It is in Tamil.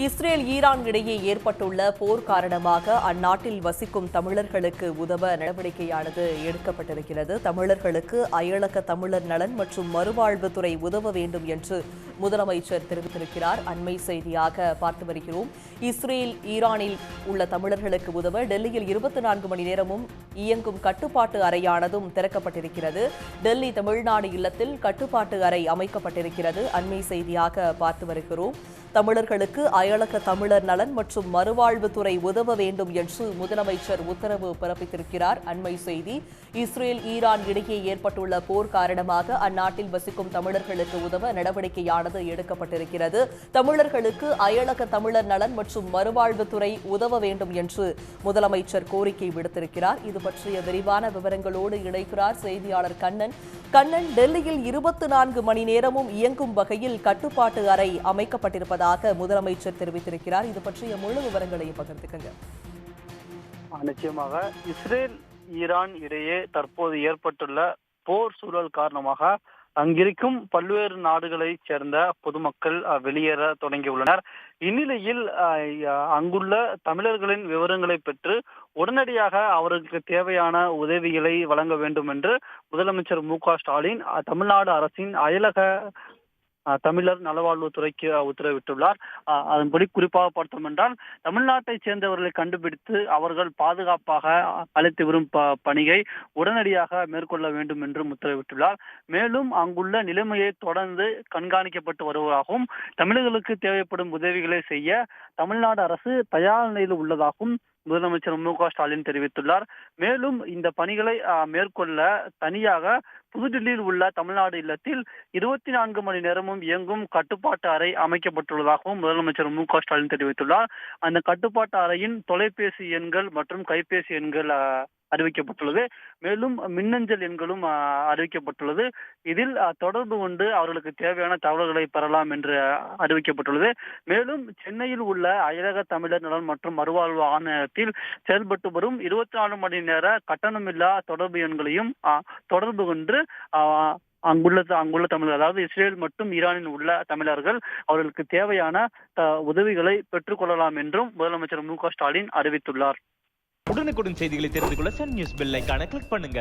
இஸ்ரேல் ஈரான் இடையே ஏற்பட்டுள்ள போர் காரணமாக அந்நாட்டில் வசிக்கும் தமிழர்களுக்கு உதவ நடவடிக்கையானது எடுக்கப்பட்டிருக்கிறது. தமிழர்களுக்கு அயலக தமிழர் நலன் மற்றும் மறுவாழ்வுத்துறை உதவ வேண்டும் என்று முதலமைச்சர் தெரிவித்திருக்கிறார். அண்மை செய்தியாக பார்த்து வருகிறோம். இஸ்ரேல் ஈரானில் உள்ள தமிழர்களுக்கு உதவ டெல்லியில் 24 மணி நேரமும் இயங்கும் கட்டுப்பாட்டு அறையானதும் திறக்கப்பட்டிருக்கிறது. டெல்லி தமிழ்நாடு இல்லத்தில் கட்டுப்பாட்டு அறை அமைக்கப்பட்டிருக்கிறது. அண்மை செய்தியாக பார்த்து வருகிறோம். தமிழர்களுக்கு அயலக தமிழர் நலன் மற்றும் மறுவாழ்வுத்துறை உதவ வேண்டும் என்று முதலமைச்சர் உத்தரவு பிறப்பித்திருக்கிறார். அண்மை செய்தி. இஸ்ரேல் ஈரான் இடையே ஏற்பட்டுள்ள போர் காரணமாக அந்நாட்டில் வசிக்கும் தமிழர்களுக்கு உதவ நடவடிக்கையானது எடுக்கப்பட்டிருக்கிறது. தமிழர்களுக்கு அயலக தமிழர் நலன் மற்றும் மறுவாழ்வுத்துறை உதவ வேண்டும் என்று முதலமைச்சர் கோரிக்கை விடுத்திருக்கிறார். இது பற்றிய விரிவான விவரங்களோடு இணைக்கிறார் செய்தியாளர் கண்ணன். டெல்லியில் 24 மணி நேரமும் இயங்கும் வகையில் கட்டுப்பாட்டு அறை அமைக்கப்பட்டிருப்பதாக முதலமைச்சர் தெரிவித்திருக்கிறார். இது பற்றிய முழு விவரங்களையும் பகிர்ந்துக்கங்க. நிச்சயமாக இஸ்ரேல் ஈரான் இடையே தற்போது ஏற்பட்டுள்ள போர் சூழல் காரணமாக அங்கிருக்கும் பல்வேறு நாடுகளைச் சேர்ந்த பொதுமக்கள் வெளியேற தொடங்கியுள்ளனர். இந்நிலையில் அங்குள்ள தமிழர்களின் விவரங்களை பெற்று உடனடியாக அவர்களுக்கு தேவையான உதவிகளை வழங்க வேண்டும் என்று முதலமைச்சர் மு.க.ஸ்டாலின் தமிழ்நாடு அரசின் அயலக தமிழர் நலவாழ்வுத்துறைக்கு உத்தரவிட்டுள்ளார். அதன்படி குறிப்பாக பார்த்தோம் என்றால் தமிழ்நாட்டை சேர்ந்தவர்களை கண்டுபிடித்து அவர்கள் பாதுகாப்பாக அழைத்து வரும் பணியை உடனடியாக மேற்கொள்ள வேண்டும் என்றும் உத்தரவிட்டுள்ளார். மேலும் அங்குள்ள நிலைமையை தொடர்ந்து கண்காணிக்கப்பட்டு வருவதாகவும் தமிழர்களுக்கு தேவைப்படும் உதவிகளை செய்ய தமிழ்நாடு அரசு தயார் நிலையில் உள்ளதாகவும் முதலமைச்சர் மு.க.ஸ்டாலின் தெரிவித்துள்ளார். மேலும் இந்த பணிகளை மேற்கொள்ள தனியாக புதுடில்லியில் உள்ள தமிழ்நாடு இல்லத்தில் 24 மணி நேரமும் இயங்கும் கட்டுப்பாட்டு அறை அமைக்கப்பட்டுள்ளதாகவும் முதலமைச்சர் மு.க.ஸ்டாலின் தெரிவித்துள்ளார். அந்த கட்டுப்பாட்டு அறையின் தொலைபேசி எண்கள் மற்றும் கைபேசி எண்கள் அறிவிக்கப்பட்டுள்ளது. மேலும் மின்னஞ்சல் எண்களும் அறிவிக்கப்பட்டுள்ளது. இதில் தொடர்பு கொண்டு அவர்களுக்கு தேவையான தகவல்களை பெறலாம் என்று அறிவிக்கப்பட்டுள்ளது. மேலும் சென்னையில் உள்ள அயலக தமிழர் நலன் மற்றும் மறுவாழ்வு ஆணையத்தில் செயல்பட்டு வரும் 24 மணி நேர கட்டணமில்லா தொடர்பு எண்களையும் தொடர்பு கொண்டு அங்குள்ள தமிழர், அதாவது இஸ்ரேல் மற்றும் ஈரானில் உள்ள தமிழர்கள் அவர்களுக்கு தேவையான உதவிகளை பெற்றுக்கொள்ளலாம் என்றும் முதலமைச்சர் மு.க.ஸ்டாலின் அறிவித்துள்ளார். உடனுக்குடன் செய்திகளை தெரிந்து கொள்ள சன் நியூஸ் பெல் ஐகானை கிளிக் பண்ணுங்க.